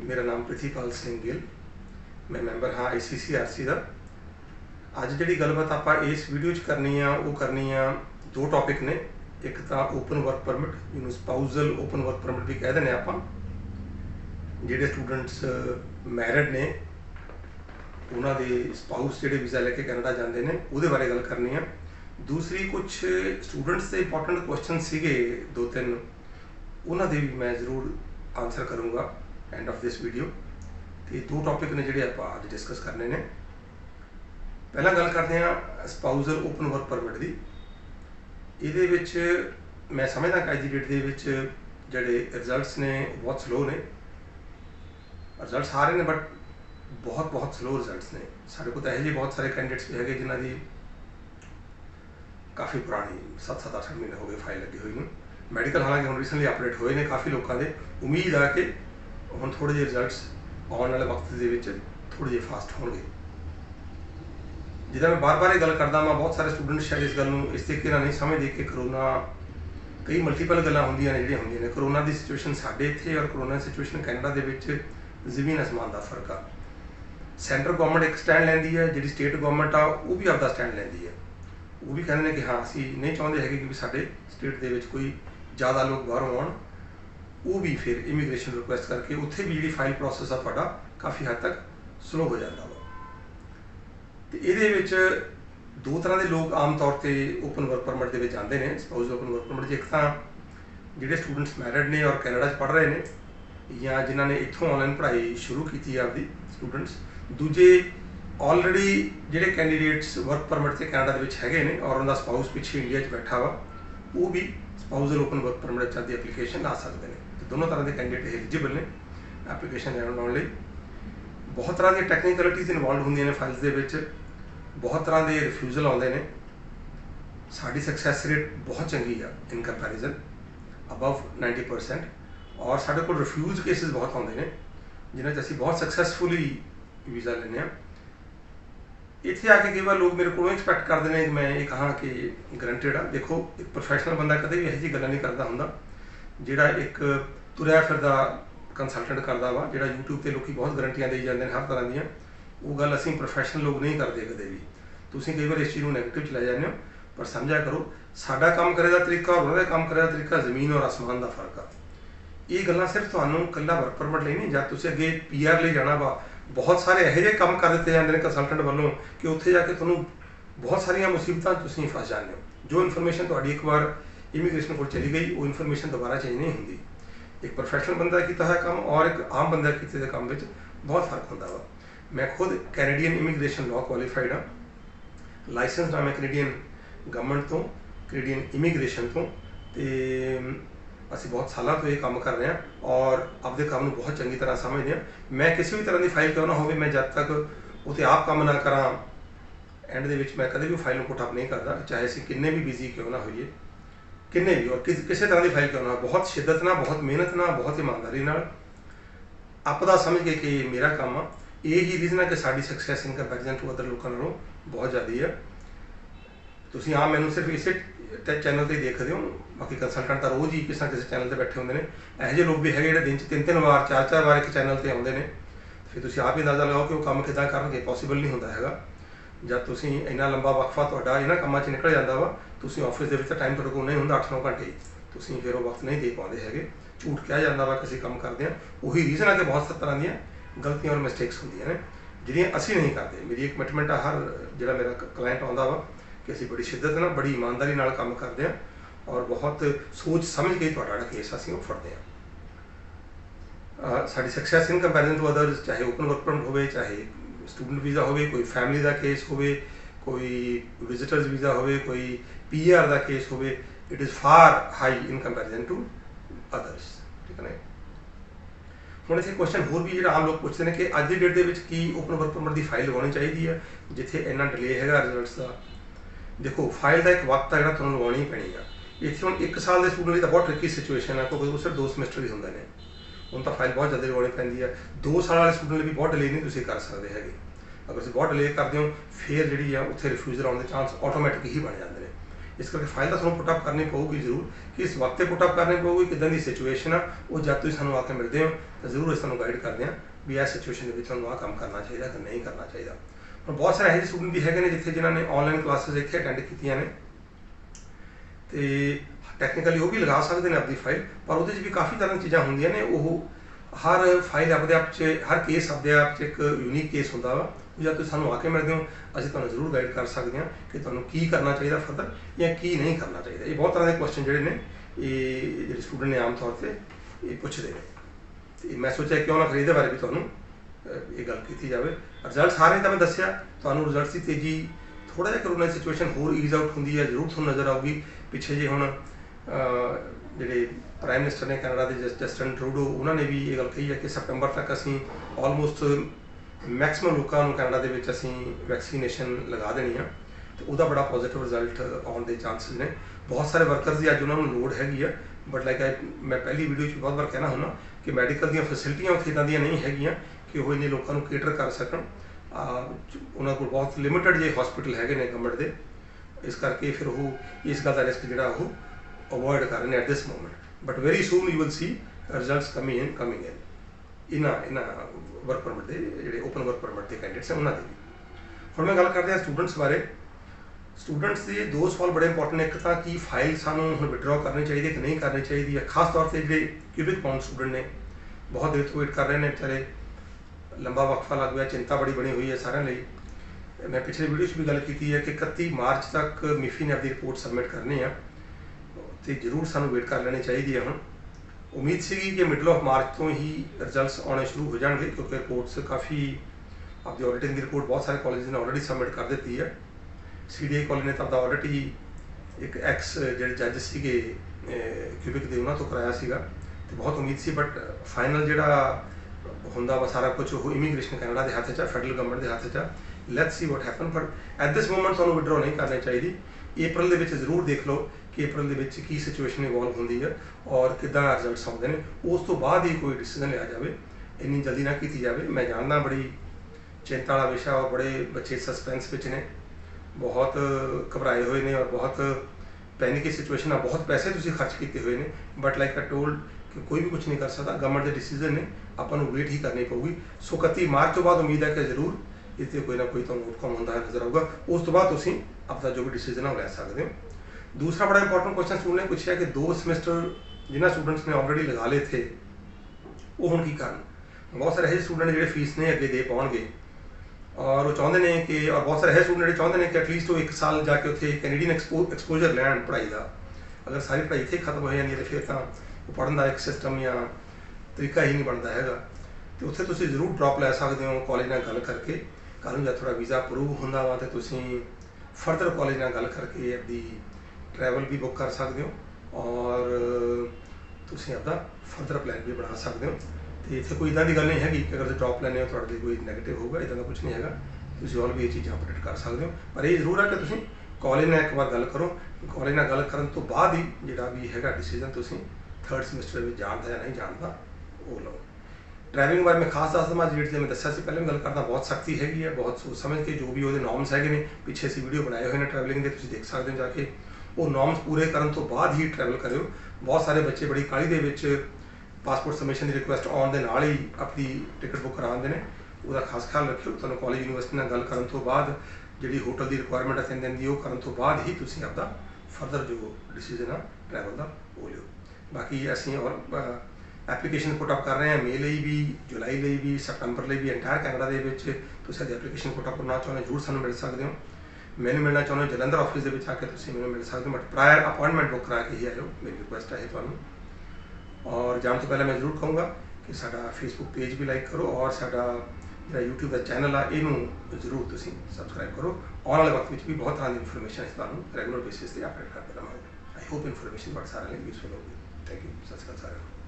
मेरा नाम प्रिथीपाल सिंह गिल। मैं मैंबर हाँ ICCRC का। अज जी गलबात आप इस वीडियो करनी आ वो करनी आ दो टॉपिक ने। एक तो ओपन वर्क परमिट, जिन्होंने स्पाउजल ओपन वर्क परमिट भी कह दें आप, जोड़े स्टूडेंट्स मैरिड ने उन्होंने स्पाउस जोड़े वीज़ा लैके कैनेडा जाते हैं वो बारे गल करनी है। दूसरी कुछ स्टूडेंट्स के इंपॉर्टेंट क्वेश्चन से दो तीन उन्होंने भी मैं जरूर आंसर करूँगा एंड ऑफ दिस वीडियो। तो दो टॉपिक ने जोड़े आप अज डिस्कस करने ने। पहला गल करते हैं स्पाउजल ओपन वर्क परमिट की। ये मैं समझदा कि अज की डेट के जोड़े रिजल्ट्स ने बहुत स्लो ने। रिजल्ट्स आ रहे हैं बट बहुत बहुत स्लो रिजल्ट्स ने। साढ़े को यह बहुत सारे कैंडिडेट्स भी है जिन्होंने काफ़ी पुरानी 7-7 8 महीने हो गए फाइल लगी हुई। मैडिकल हालांकि हम रिसेंटली अपडेट हुए हैं काफ़ी लोगों के। उम्मीद आ कि हम थोड़े जे रिजल्ट्स आने वाले वक्त के थोड़े जे फास्ट होंगे। जिदा मैं बार बार ये गल करदा, मैं बहुत सारे स्टूडेंट शायद इस गल इस तरीके नहीं समझते कि करोना कई मल्टीपल गल्लां होंदियां ने जिहड़ियां होंदियां ने। करोना की सिचुएशन साडे इत्थे और करोना सिचुएशन कैनेडा के जमीन आसमान का फर्क आ। सेंट्रल गवर्नमेंट एक स्टैंड लैंदी है, जी स्टेट गवर्नमेंट आ वो भी आपका स्टैंड लैंदी है। वो भी कहते हैं कि हाँ असी नहीं चाहते है कि साडे स्टेट के कोई ज़्यादा लोग बाहरों आउण। वो भी फिर इमीग्रेशन रिक्वेस्ट करके उत्थे भी जी फाइल प्रोसैस आ काफ़ी हद तक स्लो हो जाता वा। तो ये दो तरह के लोग आम तौर पर ओपन वर्क परमिट के आते हैं। स्पाउस ओपन वर्क परमिट एक तो जोड़े स्टूडेंट्स मैरिड ने और कैनेडा पढ़ रहे हैं या जिन्होंने इतों ऑनलाइन पढ़ाई शुरू की आपकी स्टूडेंट्स। दूजे ऑलरेडी जोड़े कैंडीडेट्स वर्क परमिट से कैनेडा है और उनका स्पाउस पिछे इंडिया बैठा वा, वो भी स्पाउजल ओपन वर्क परमिट की एप्लीकेशन ला सकते हैं। तो दोनों तरह के कैंडीडेट एलिजिबल ने एप्लीकेशन लाने। बहुत तरह की टैक्नीकलिटीज़ इनवॉल्व होंगे ने फाइल्स के। बहुत तरह के रिफ्यूजल आते हैं। साड़ी सक्सैस रेट बहुत चंगी है इन कंपैरिजन अबव 90%। और साढ़े को रिफ्यूज केसिस बहुत आते हैं जिन्हें असी बहुत सक्सैसफुली वीज़ा लेने। इतने आके कई बार लोग मेरे को एक्सपैक्ट करते हैं कि मैं ये कहा कि गरंटेड आ। देखो एक प्रोफैशनल बंदा कभी भी यही गल्लां नहीं करता होंदा। जोड़ा एक तुरया फिरदा कंसलटेंट करता वा, जो यूट्यूब पर लोग बहुत गरंटियां दे जाते हैं हर तरह दियाँ, वो गल असीं प्रोफैशनल लोग नहीं करते कदे भी। तुसीं कई बार इस चीज़ को नैगेटिव च लै जाते हो, पर समझा करो साडा काम करे का तरीका और उन्होंने काम करे का तरीका ज़मीन और आसमान का फर्क आ। ये गल्लां सिर्फ तुहानूं कल्ला वर्क परमिट लिए नहीं, जब तुसीं अगे PR लिए जाना वा बहुत सारे यहो जिहे काम कर दिते जाते हैं कंसलटेंट वालों कि उत्थे जाके तुहानूं बहुत सारिया मुसीबतां तुसीं फस जाते हो। जो इन्फॉर्मेशन तुहाडी एक बार इमीग्रेशन को चली गई वो इन्फॉर्मेशन दोबारा चेंज नहीं होंदी। एक प्रोफैशनल बंदा किया है काम और एक आम बंदा किए काम में बहुत फर्क होता वा। मैं खुद कैनेडियन इमीग्रेशन लॉ क्वालीफाइड हाँ, लाइसेंस नाम है कैनेडियन गवर्नमेंट तो, कैनेडियन इमीग्रेशन तो। असी बहुत सालों तो ये काम कर रहे हैं और अपने काम को बहुत चंगी तरह समझते हैं। मैं किसी भी तरह की फाइल क्यों ना हो, मैं जब तक उसे आप काम ना करा एंड के मैं कभी भी फाइल को पुट अप नहीं करता, चाहे असी किन्ने भी बिजी क्यों ना होइए, किन्ने भी और किसी तरह की फाइल क्यों ना। बहुत शिद्दत ना, बहुत मेहनत ना, बहुत ईमानदारी आपदा समझ के कि मेरा काम आ। यही रीजन है कि साड़ी success in comparison to other लोगों नालों बहुत ज़्यादा है। तुसीं आम मैनू सिर्फ इसे चैनल पर देखते हो, बाकी कंसलटेंट तो रोज़ ही किसी ना किसी चैनल पर बैठे होंगे ने। यहो जे लोग भी है जो दिन 3-3 बार 4-4 बार एक चैनल पर आते हैं। फिर तुसीं आप ही अंदाज़ा लगाओ कि वो काम किदां करनगे। पॉसीबल नहीं होंदा हैगा। जब तुसीं इन्ना लंबा वक्फा तुहाडा इन्हां कामां च निकल जाता वा, तुसीं ऑफिस के विच टाइम तुहाडे कोल नहीं होंदा 8-9 घंटे, तुसीं फिर वो वक्त नहीं दे पाते है। झूठ कहा जाता वा कि असीं काम करते हैं, वही रीजन है कि बहुत तरह दी गलतियां और मिसटेक्स होंदियां ने जिहड़ियां असीं नहीं करते। मेरी एक कमिटमेंट है हर जिहड़ा मेरा क्लाइंट आउंदा वा कि असीं बड़ी शिद्दत नाल बड़ी ईमानदारी नाल काम करते हैं और बहुत सोच समझ के तुहाडा जिहड़ा केस असीं वो फड़दे हैं। साडी success in comparison to others, चाहे ओपन वर्क परमिट हो, चाहे स्टूडेंट वीज़ा हो, कोई फैमिली का केस हो, कोई विजिटर्स वीज़ा हो, कोई PR का केस हो, it is far high in comparison to others. ठीक है ना। हुण इत्थे क्वेश्चन होर भी जिहड़ा आम लोग पूछते हैं कि अज की डेट के की ओपन वर्क परमिट की फाइल लगानी चाहिए है जिथे इन्ना डिले है रिजल्ट्स का। देखो फाइल का एक वक्त है जो तुहानूं लगानी पैनी है। इत्थे हुण 1 साल के स्टूडेंट की तो बहुत ट्रिकी सिचुएशन है क्योंकि सिर्फ 2 समैसटर ही होंगे ने, उन तो फाइल बहुत जल्दी लगानी पैंदी है। 2 साल वाले स्टूडेंट भी बहुत डिले नहीं तुसीं कर सकते है। अगर तुसीं बहुत डिले करते हो फिर जी उत्थे रिफ्यूजल आने के चांस ऑटोमैटिक ही बन जाते हैं। इस करके फाइल तो तुहानूं पुटअप करनी पऊगी जरूर कि इस वक्त पुटअप करनी पऊगी किदां दी सिचुएशन आ वो जब तुसीं सानूं आके मिलदे हो तो जरूर असीं तुहानूं गाइड करदे हां भी इस सिचुएशन दे विच तुहानूं आह काम करना चाहिए कि नहीं करना चाहिए। और बहुत सारे ऐसे स्टूडेंट भी है जिथे जिन्होंने ऑनलाइन क्लासिस इत्थे अटेंड कीतियां ने तो टैक्नीकली वो भी लगा सकते हैं अपनी फाइल पर वो भी काफ़ी तरह की चीज़ां होंदियां ने वो हर फाइल अपने आप हर केस अपने आप एक यूनीक केस होंदा वा जब तुम सानूं आके मिलते हो असीं तुहानूं जरूर गाइड कर सकते हैं कि तुहानूं की करना चाहिए फर्दर या की नहीं करना चाहिए। ये बहुत तरह के क्वेश्चन जिहड़े ने ये स्टूडेंट ने आम तौर पर ये पुछदे ने ते मैं सोचा क्यों ना फिर इहदे बारे भी तुहानूं ये गल की जाए। रिजल्ट सारे तो मैं दस्सिया तुहानूं रिजल्ट की तेजी थोड़ा जिहा करोना सिचुएशन होर ईज आउट होंदी है जरूर तुहानूं नज़र आऊगी। पिछे जे हुण जिहड़े प्राइम मिनिस्टर ने कैनेडा के जस्टिन ट्रूडो उन्होंने भी ये गल कही है कि सितंबर तक असीं ऑलमोस्ट मैक्सिमम लोगों को कैनेडा के असीं वैक्सीनेशन लगा देनी है तो वह बड़ा पॉजिटिव रिजल्ट आने के चांसिस ने। बहुत सारे वर्करस की अज उन्होंने लोड़ हैगी है बट लाइक मैं पहली वीडियो बहुत बार कहना हुंदा कि मैडिकल दी फैसिलिटियां उत्थे इदां दियां नहीं हैगियां कि वो इन्ने लोगों को केटर कर सकन। उन्होंने को बहुत लिमिटेड जे हॉस्पिटल हैगे ने गवर्नमेंट के इस करके फिर वो इस गल का रिस्क जिहड़ा वो अवॉइड कर रहे हैं at this moment but very soon you will see results coming in work permit के जिहड़े ओपन वर्क परमिट के कैंडिडेट्स हैं उन्होंने भी। हुण मैं गल करते हैं स्टूडेंट्स बारे। स्टूडेंट्स के दो सवाल बड़े इंपॉर्टेंट एक तो कि फाइल सानूं हुण विड्रॉ करनी चाहिए कि नहीं करनी चाहिए खास तौर पर जिहड़े क्यूबिक बाउंड स्टूडेंट ने बहुत देर तो वेट कर रहे हैं बेचारे लंबा वक्फा लग गया चिंता बड़ी बनी हुई है सारे लिए। मैं पिछले वीडियो भी गल की है कि 31 मार्च तक मिफी ने अपनी रिपोर्ट सबमिट करनी है तो जरूर सानूं वेट कर लेनी चाहिए। हुण उम्मीद सी कि मिडल ऑफ मार्च तो ही रिजल्ट्स आने शुरू हो जाएंगे क्योंकि रिपोर्ट्स काफ़ी अपनी ऑडिटिंग की रिपोर्ट बहुत सारे कॉलेज ने ऑलरेडी सबमिट कर दी है। CDA कॉलेज ने तो अपना ऑडिट ही एक एक्स जो जज से क्यूबिक के उन्होंने तो कराया सीगा तो बहुत उम्मीद सी बट फाइनल जोड़ा होंदा वा सारा कुछ वो इमीग्रेशन कैनेडा के हाथ च फैडरल गवर्नमेंट के हाथ च लैट्स सी व्हाट हैपन पर एट दिस मोमेंट तुहानूं विड्रॉ नहीं करनी चाहिए। अप्रैल दे विच जरूर देख लो कि अप्रैल दे विच की सिचुएशन इवॉल्व होंदी है और किदां रिजल्ट्स आउंदे ने उस तो बाद ही कोई डिसीजन लिया जाए इन्नी जल्दी ना की जाए। मैं जानना बड़ी चिंता वाला विषय और बड़े बच्चे सस्पेंस विच ने बहुत घबराए हुए ने और बहुत पैनिक की सिचुएशन है बहुत पैसे तुसीं खर्च किए हुए ने बट लाइक आई टोल्ड कि कोई भी कुछ नहीं कर सकता गवर्नमेंट के डिसीजन ने अपन वेट ही करनी पऊगी। सो 31 मार्च तो बाद उम्मीद है कि जरूर इस कोई ना कोई तो आउटकम होंदा नजर आऊगा उस तो बाद तुसीं अपना जो भी डिसीजन है वो लै सकते हो। दूसरा बड़ा इंपॉर्टेंट क्वेश्चन स्टूडेंट ने पूछा कि 2 सेमेस्टर जिन्होंने स्टूडेंट्स ने ऑलरेडी लगा ले थे वो हुण की करन। बहुत सारे ऐसे स्टूडेंट जिहड़े फीस नहीं अगे दे पाउणगे और वो चाहते हैं कि और बहुत सारे ऐसे स्टूडेंट चाहते हैं कि एटलीस्ट वो 1 साल जाके उत्थे कैनेडियन एक्सपोजर लैन पढ़ाई का। अगर सारी पढ़ाई इत्थे खत्म हो जाती है तो फिर तो वो पढ़न का एक सिस्टम या तरीका ही नहीं बनता है तो उत्थे तुसीं जरूर ड्रॉप लै सकते हो कॉलेज नाल गल करके। कल नूं जब थोड़ा वीज़ा अप्रूव होंदा वा तो तुसीं फर्दर कॉलेज नाल गल करके अपनी ट्रैवल भी बुक कर सकते हो और तुसीं अपना फर्दर प्लैन भी बना सकते हो। तो इत्थे कोई इदां दी गल नहीं हैगी कि अगर तुसीं ड्रॉप लैंदे हो तुहाडे कोई नैगेटिव होगा इदां दा कुछ नहीं हैगा तुसीं और भी ये चीज़ां अपडेट कर सकते हो। पर ये जरूर है कि तुसीं कॉलेज नाल एक बार गल करो कॉलेज नाल गल करन तो बाद ही जिहड़ा भी हैगा डिसीजन तुसीं 3rd सेमेस्टर में जाण दा या नहीं जाण दा वो लो। ड्राइविंग बारे में खास दस दमा जिहड़े मैं दस्सिया सी पहले भी गल करदा बहुत सख्ती हैगी है बहुत सोच समझ के जो भी वो नॉर्म्स हैगे ने पिछे असीं वीडियो बनाए हुए हैं ट्रैवलिंग के तुसीं देख सकते हो जाके वो नॉर्म्स पूरे करन तो बाद ही ट्रैवल करियो। बहुत सारे बच्चे बड़ी काहली दे विच पासपोर्ट सबमिशन की रिक्वेस्ट आउण दे नाल ही अपनी टिकट बुक कराते हैं उसका खास ख्याल रखियो। तुहानूं कॉलेज यूनिवर्सिटी नाल गल करन तो बाद जिहड़ी होटल की रिक्वायरमेंट है 3 दिन की वो करन तो बाद ही तुसीं आपदा फर्दर जो डिसीजन है ट्रैवल का वो लियो। बाकी असीं और एप्लीकेशन पुटअप कर रहे हैं मई ਲਈ भी जुलाई ਲਈ भी सितंबर ਲਈ भी एंटायर कैनेडा ਦੇ ਵਿੱਚ ਤੁਸੀਂ ਸਾਡੀ ਐਪਲੀਕੇਸ਼ਨ ਪੁਟਅਪ ਕਰਨਾ ਚਾਹੁੰਦੇ ਜ਼ਰੂਰ ਸਾਨੂੰ ਮਿਲ ਸਕਦੇ ਹੋ। ਮੈਨੂੰ ਮਿਲਣਾ ਚਾਹੁੰਦੇ ਹੋ ਜਲੰਧਰ ਆਫਿਸ ਦੇ ਵਿੱਚ ਆ ਕੇ ਤੁਸੀਂ ਮੈਨੂੰ ਮਿਲ ਸਕਦੇ ਹੋ ਬਟ ਪ੍ਰਾਇਰ अपॉइंटमेंट बुक करा के ही आयो मेरी रिक्वेस्ट है ਤੁਹਾਨੂੰ। और जाने तो पहले मैं जरूर कहूँगा कि साडा फेसबुक पेज भी लाइक करो और साडा जो यूट्यूब का चैनल है इनू जरूर तुसीं सबसक्राइब करो। आने वाले वक्त में भी बहुत तरह की इन्फॉर्मेशन इस तुहानूं रेगुलर बेसिस पर अपडेट करते रहांगे। आई होप इन्फॉर्मेशन बहुत सारे यूजफुल होगी। थैंक यू सत श्री अकाल सारिआं नूं।